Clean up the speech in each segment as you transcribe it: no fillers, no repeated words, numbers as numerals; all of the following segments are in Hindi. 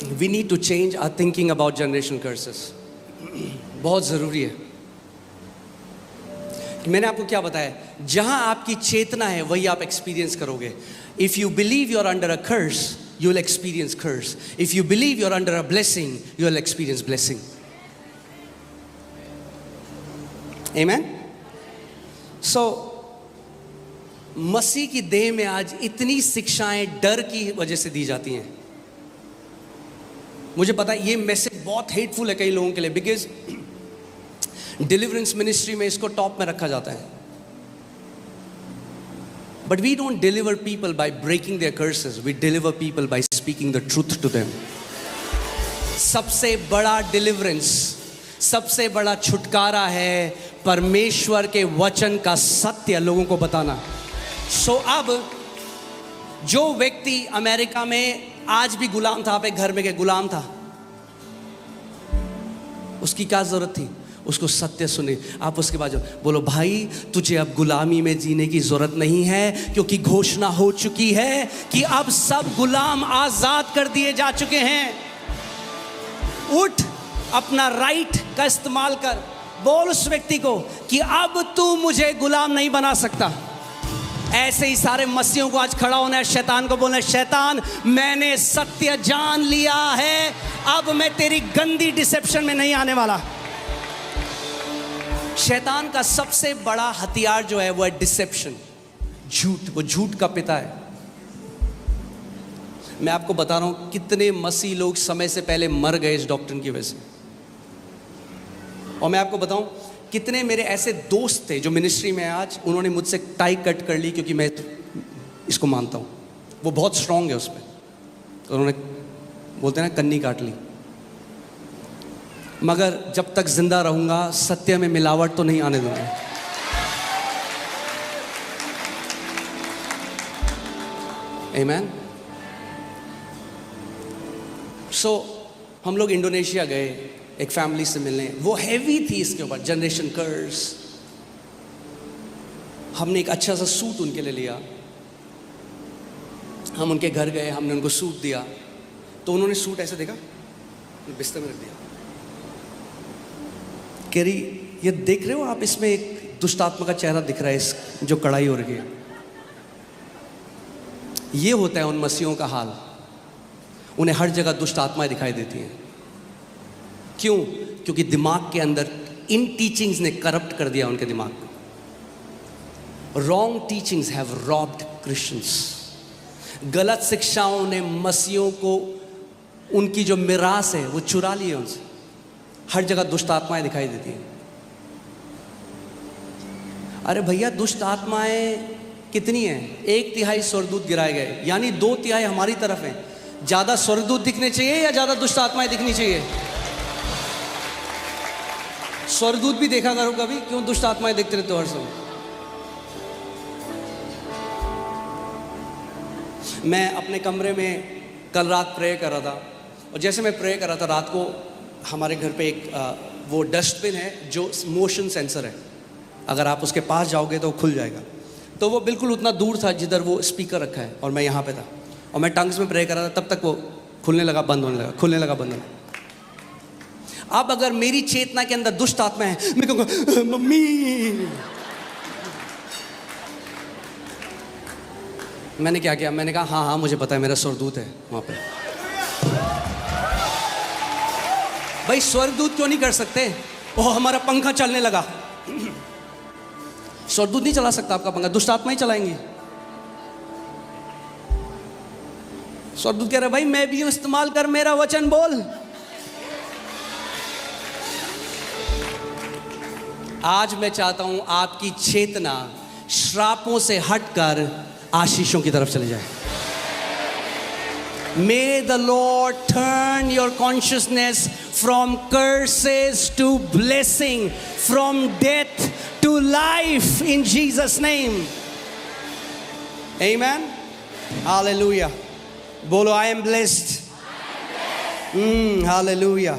We need to change our thinking about generation curses. बहुत ज़रूरी है। मैंने आपको क्या बताया, जहां आपकी चेतना है वही आप एक्सपीरियंस करोगे। If you believe you are under a curse, you will experience curse. If you believe you are under a blessing, you will experience blessing. Amen. So मसीह की देह में आज इतनी शिक्षाएं डर की वजह से दी जाती हैं। मुझे पता है ये मैसेज बहुत हेटफुल है कई लोगों के लिए, बिकॉज डिलीवरेंस मिनिस्ट्री में इसको टॉप में रखा जाता है। But we don't deliver people by breaking their curses, we deliver people by speaking the truth to them. सबसे बड़ा डिलीवरेंस, सबसे बड़ा छुटकारा है परमेश्वर के वचन का सत्य लोगों को बताना। सो अब जो व्यक्ति अमेरिका में आज भी गुलाम था, आपके घर में के गुलाम था, उसकी क्या जरूरत थी? उसको सत्य सुने। आप उसके बाद बोलो, भाई तुझे अब गुलामी में जीने की जरूरत नहीं है, क्योंकि घोषणा हो चुकी है कि अब सब गुलाम आजाद कर दिए जा चुके हैं। उठ, अपना राइट का इस्तेमाल कर। बोल उस व्यक्ति को कि अब तू मुझे गुलाम नहीं बना सकता। ऐसे ही सारे मसीहों को आज खड़ा होना है, शैतान को बोलना है, शैतान मैंने सत्य जान लिया है, अब मैं तेरी गंदी डिसेप्शन में नहीं आने वाला। शैतान का सबसे बड़ा हथियार जो है वो है डिसेप्शन, झूठ। वो झूठ का पिता है। मैं आपको बता रहा हूं कितने मसीह लोग समय से पहले मर गए इस डॉक्ट्रिन की वजह से। और मैं आपको बताऊं कितने मेरे ऐसे दोस्त थे जो मिनिस्ट्री में आज, उन्होंने मुझसे टाई कट कर ली क्योंकि मैं इसको मानता हूं। वो बहुत स्ट्रांग है उस पर, तो उन्होंने बोलते हैं ना कन्नी काट ली। मगर जब तक जिंदा रहूंगा सत्य में मिलावट तो नहीं आने दूंगा। आमेन। सो हम लोग इंडोनेशिया गए एक फैमिली से मिलने। वो हैवी थी इसके ऊपर, जनरेशन कर्स। हमने एक अच्छा सा सूट उनके लिए लिया। हम उनके घर गए, हमने उनको सूट दिया, तो उन्होंने सूट ऐसे देखा, बिस्तर में रख दिया। कह रही, ये देख रहे हो आप, इसमें एक दुष्ट आत्मा का चेहरा दिख रहा है, इस जो कढ़ाई हो रही है। ये होता है उन मसीहों का हाल। उन्हें हर जगह दुष्ट आत्माएं दिखाई देती हैं। क्यों? क्योंकि दिमाग के अंदर इन टीचिंग्स ने करप्ट कर दिया उनके दिमाग को। Wrong teachings have robbed Christians. गलत शिक्षाओं ने मसीहों को, उनकी जो मिरास है वो चुरा ली है उनसे। हर जगह दुष्ट आत्माएं दिखाई देती हैं। अरे भैया, दुष्ट आत्माएं कितनी हैं? 1/3 स्वर्गदूत गिराए गए, यानी 2/3 हमारी तरफ हैं। ज्यादा स्वर्गदूत दिखने चाहिए या ज्यादा दुष्ट आत्माएं दिखनी चाहिए? स्वर्गदूत भी देखा करो कभी, क्यों दुष्ट आत्माएं देखते रहते हो हर समय? मैं अपने कमरे में कल रात प्रे कर रहा था, और जैसे मैं प्रे कर रहा था रात को, हमारे घर पे एक वो डस्टबिन है जो मोशन सेंसर है। अगर आप उसके पास जाओगे तो वो खुल जाएगा। तो वो बिल्कुल उतना दूर था जिधर वो स्पीकर रखा है, और मैं यहाँ पे था, और मैं टंग्स में प्रे कर रहा था। तब तक वो खुलने लगा, बंद होने लगा, खुलने लगा, बंद होने लगा। अब अगर मेरी चेतना के अंदर दुष्ट आत्मा है, मैं कहूँगा मम्मी। मैंने क्या किया? मैंने कहा हाँ हाँ मुझे पता है, मेरा स्वर्गदूत है वहाँ पे। भाई स्वर्गदूत क्यों नहीं कर सकते? ओह हमारा पंखा चलने लगा। स्वर्गदूत नहीं चला सकता आपका पंखा, दुष्ट आत्मा ही चलाएंगी। स्वर्गदूत कह रहे भाई मैं भी हूं, इस्तेमाल कर, मेरा वचन बोल। आज मैं चाहता हूं आपकी चेतना श्रापों से हटकर आशीषों की तरफ चली जाए। May the Lord turn your consciousness from curses to blessing, from death to life in Jesus' name. Amen. Hallelujah. बोलो I am blessed. Hallelujah.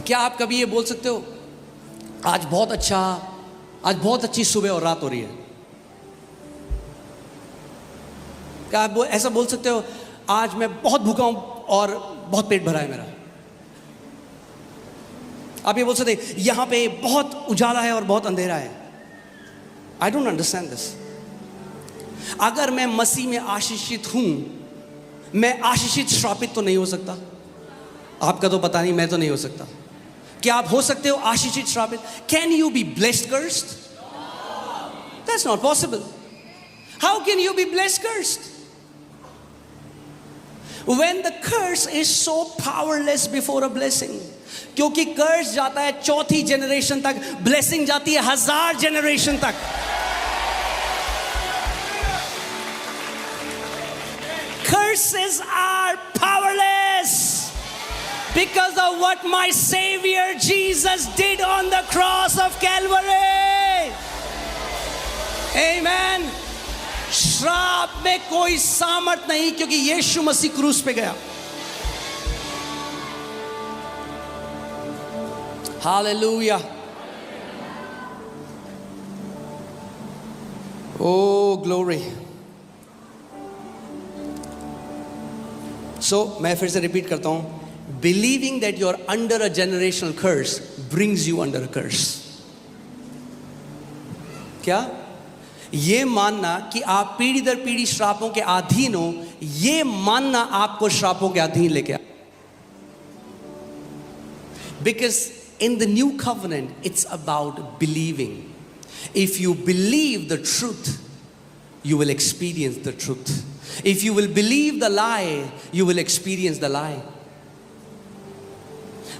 क्या आप कभी ये बोल सकते हो आज बहुत अच्छी सुबह और रात हो रही है? क्या आप ऐसा बोल सकते हो, आज मैं बहुत भूखा हूं और बहुत पेट भरा है मेरा? आप ये बोल सकते हैं यहां पे बहुत उजाला है और बहुत अंधेरा है? I don't understand this. अगर मैं मसीह में आशीषित हूं, मैं आशीषित श्रापित तो नहीं हो सकता? आपका तो पता नहीं, मैं तो नहीं हो सकता। क्या आप हो सकते हो आशीषित श्रापित? Can you be blessed cursed? That's not possible. How can you be blessed cursed? When the curse is so powerless before a blessing, क्योंकि कर्स जाता है चौथी जनरेशन तक, ब्लेसिंग जाती है 1000 जनरेशन तक। Curses are powerless because of what my Savior Jesus did on the cross of Calvary. Amen. श्राप में कोई सामर्थ नहीं, क्योंकि यीशु मसीह क्रूस पे गया। हालेलुया। ओ ग्लोरी। सो मैं फिर से रिपीट करता हूं, believing that you are under a generational curse brings you under a curse. क्या? ये मानना कि आप पीढ़ी दर पीढ़ी श्रापों के अधीन हो, ये मानना आपको श्रापों के अधीन लेके आ। Because in the new covenant it's about believing. If you believe the truth you will experience the truth. If you will believe the lie you will experience the lie.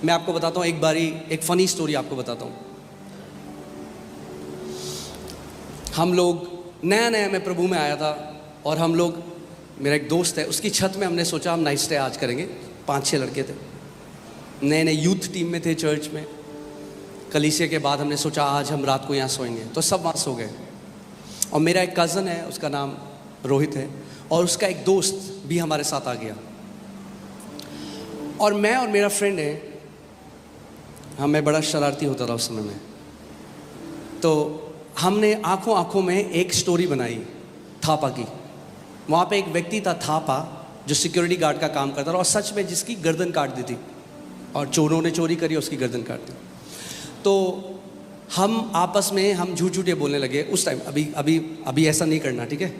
मैं आपको बताता हूं, एक बारी एक फनी स्टोरी आपको बताता हूं। हम लोग नया नया मैं प्रभु में आया था, और हम लोग, मेरा एक दोस्त है, उसकी छत में हमने सोचा हम नाइट स्टे आज करेंगे। 5-6 लड़के थे, नए नए यूथ टीम में थे चर्च में। कलीसिया के बाद हमने सोचा आज हम रात को यहाँ सोएंगे, तो सब वहाँ सो गए। और मेरा एक कज़न है, उसका नाम रोहित है, और उसका एक दोस्त भी हमारे साथ आ गया। और मैं और मेरा फ्रेंड है, मैं बड़ा शरारती होता था उस समय में, तो हमने आंखों आंखों में एक स्टोरी बनाई थापा की। वहाँ पे एक व्यक्ति था थापा, जो सिक्योरिटी गार्ड का काम करता था, और सच में जिसकी गर्दन काट दी थी, और चोरों ने चोरी करी, उसकी गर्दन काट दी। तो हम आपस में हम झूठ झूठे बोलने लगे उस टाइम। अभी अभी अभी ऐसा नहीं करना, ठीक है?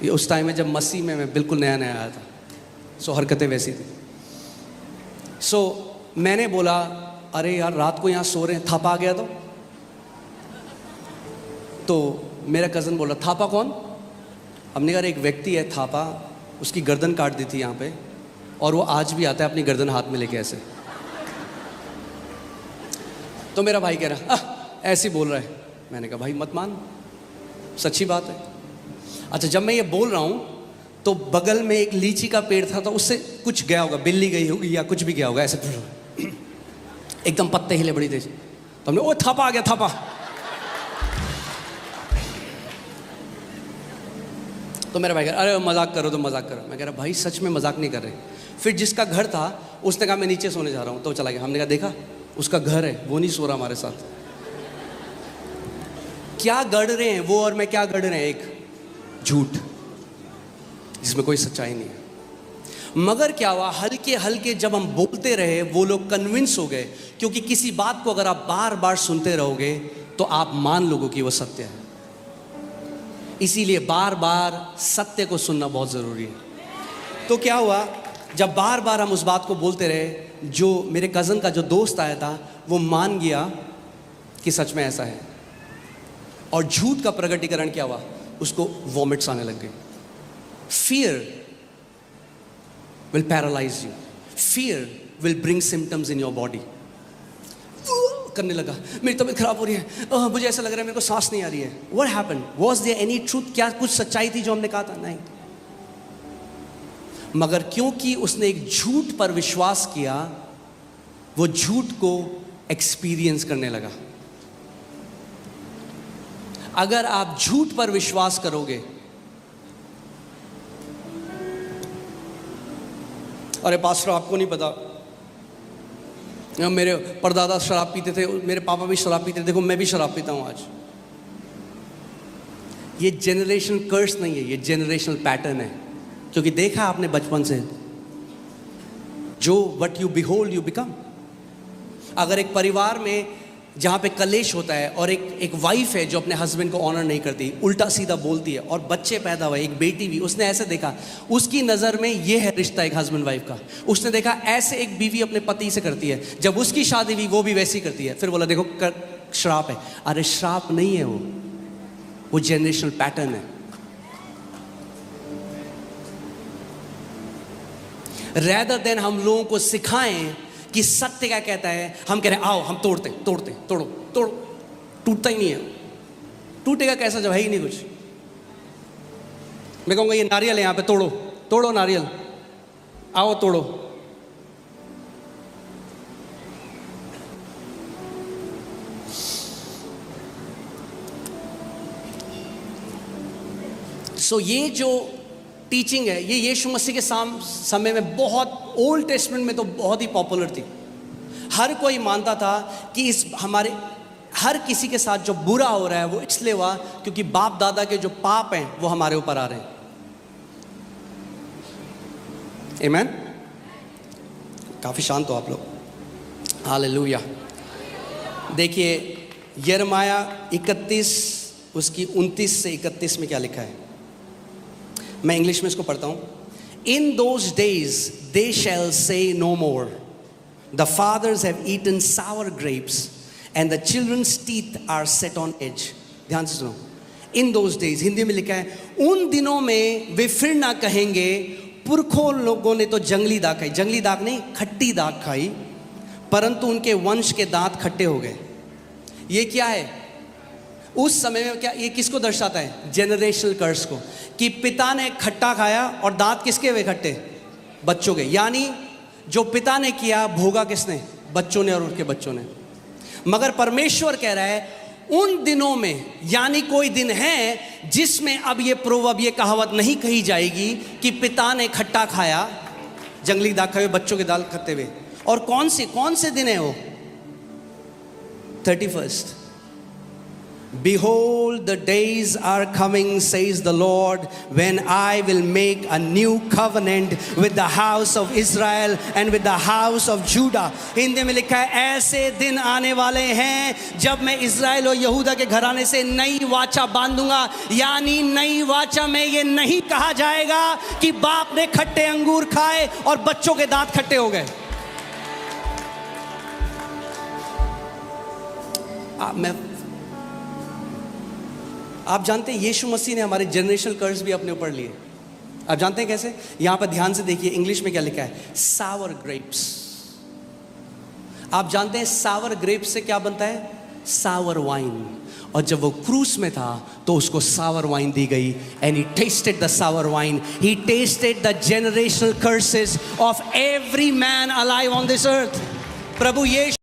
ये उस टाइम में जब मसीह में मैं बिल्कुल नया नया आया था, सो हरकतें वैसी थी। सो मैंने बोला, अरे यार रात को यहाँ सो रहे हैं, थापा आ गया तो मेरा कज़न बोला थापा कौन? हमने कहा एक व्यक्ति है थापा, उसकी गर्दन काट दी थी यहाँ पे, और वो आज भी आता है अपनी गर्दन हाथ में लेके ऐसे। तो मेरा भाई कह रहा ऐसे बोल रहा है। मैंने कहा भाई मत मान, सच्ची बात है। अच्छा, जब मैं ये बोल रहा हूँ तो बगल में एक लीची का पेड़ था, तो उससे कुछ गया होगा, बिल्ली गई होगी या कुछ भी गया होगा, ऐसे एकदम पत्ते हिले बड़ी तेज। तो हमने ओ थापा आ गया, थापा। तो मेरा भाई कह रहा अरे मजाक करो तो मजाक करो। मैं कह रहा भाई सच में मजाक नहीं कर रहे। फिर जिसका घर था उसने कहा मैं नीचे सोने जा रहा हूँ, तो चला गया। हमने कहा देखा उसका घर है, वो नहीं सो रहा हमारे साथ। क्या गढ़ रहे हैं वो और मैं, क्या गढ़ रहे हैं? एक झूठ जिसमें कोई सच्चाई नहीं है। मगर क्या हुआ, हल्के हल्के जब हम बोलते रहे वो लोग कन्विंस हो गए, क्योंकि किसी बात को अगर आप बार बार सुनते रहोगे तो आप मान लोगे कि वो सत्य है। इसीलिए बार बार सत्य को सुनना बहुत ज़रूरी है। तो क्या हुआ, जब बार बार हम उस बात को बोलते रहे, जो मेरे कज़न का जो दोस्त आया था वो मान गया कि सच में ऐसा है। और झूठ का प्रकटीकरण क्या हुआ, उसको वॉमिट्स आने लग गए। Fear will paralyse you, fear will bring symptoms in your body. करने लगा, मेरी तबीयत खराब हो रही है, मुझे ऐसा लग रहा है मेरे को सांस नहीं आ रही है। What happened? Was there any truth? क्या कुछ सच्चाई थी जो हमने कहा था? नहीं। मगर क्योंकि उसने एक झूठ पर विश्वास किया, वो झूठ को एक्सपीरियंस करने लगा। अगर आप झूठ पर विश्वास करोगे, अरे पास्टर आपको नहीं पता, मेरे परदादा शराब पीते थे, मेरे पापा भी शराब पीते थे, देखो मैं भी शराब पीता हूं आज। ये जनरेशन कर्स नहीं है, ये जनरेशनल पैटर्न है। क्योंकि देखा आपने बचपन से, जो what you behold you become. अगर एक परिवार में जहाँ पे कलेश होता है और एक वाइफ है जो अपने हस्बैंड को ऑनर नहीं करती, उल्टा सीधा बोलती है, और बच्चे पैदा हुए, एक बेटी भी, उसने ऐसे देखा, उसकी नज़र में ये है रिश्ता एक हस्बैंड वाइफ का। उसने देखा ऐसे एक बीवी अपने पति से करती है, जब उसकी शादी हुई वो भी वैसी करती है। फिर बोला देखो श्राप है। अरे श्राप नहीं है, वो जनरेशनल पैटर्न है। रैदर देन हम लोगों को सिखाएं कि सत्य क्या कहता है, हम कह रहे हैं आओ हम तोड़ते तोड़ो, टूटता ही नहीं है। टूटेगा कैसा जब है ही नहीं कुछ। मैं कहूँगा ये नारियल है यहाँ पे, तोड़ो नारियल, आओ तोड़ो। सो ये जो टीचिंग है, ये यीशु मसीह के समय में बहुत, ओल्ड टेस्टमेंट में तो बहुत ही पॉपुलर थी। हर कोई मानता था कि इस हमारे हर किसी के साथ जो बुरा हो रहा है वो इसलिए हुआ क्योंकि बाप दादा के जो पाप हैं वो हमारे ऊपर आ रहे हैं। आमीन। काफी शांत हो आप लोग। हालेलुया। देखिए यिर्मयाह 31 उसकी 29 से 31 में क्या लिखा है, मैं इंग्लिश में इसको पढ़ता हूं। In those days they shall say no more, the fathers have eaten sour grapes and the children's teeth are set on edge. ध्यान से सुनो, इन दोज डेज, हिंदी में लिखा है उन दिनों में वे फिर ना कहेंगे पुरखों लोगों ने तो जंगली दाग खाई, जंगली दाग नहीं खट्टी दाग खाई, परंतु उनके वंश के दांत खट्टे हो गए। ये क्या है उस समय में, क्या ये किसको दर्शाता है? जनरेशनल कर्स को, कि पिता ने खट्टा खाया और दांत किसके हुए खट्टे? बच्चों के। यानी जो पिता ने किया भोगा किसने? बच्चों ने और उनके बच्चों ने। मगर परमेश्वर कह रहा है उन दिनों में, यानी कोई दिन है जिसमें अब ये कहावत नहीं कही जाएगी कि पिता ने खट्टा खाया, जंगली दाग खाए, बच्चों के दाल खट्टे हुए। और कौन से दिन है वो? 31st। Behold, the days are coming, says the Lord, when I will make a new covenant with the house of Israel and with the house of Judah. Hindi में लिखा है ऐसे दिन आने वाले हैं जब मैं इज़राइल और यहूदा के घराने से नई वाचा बांधूंगा। यानी नई वाचा में ये नहीं कहा जाएगा कि बाप ने खट्टे अंगूर खाए और बच्चों के दांत खट्टे हो गए। आप जानते हैं यीशु मसीह ने हमारे जनरेशनल कर्स भी अपने ऊपर लिए। आप जानते हैं कैसे? यहां पर ध्यान से देखिए, इंग्लिश में क्या लिखा है? सावर ग्रेप्स। आप जानते हैं सावर ग्रेप्स से क्या बनता है? सावर वाइन। और जब वो क्रूस में था तो उसको सावर वाइन दी गई। And he tasted the sour wine, he tasted the generational curses of every man alive on this earth. प्रभु यीशु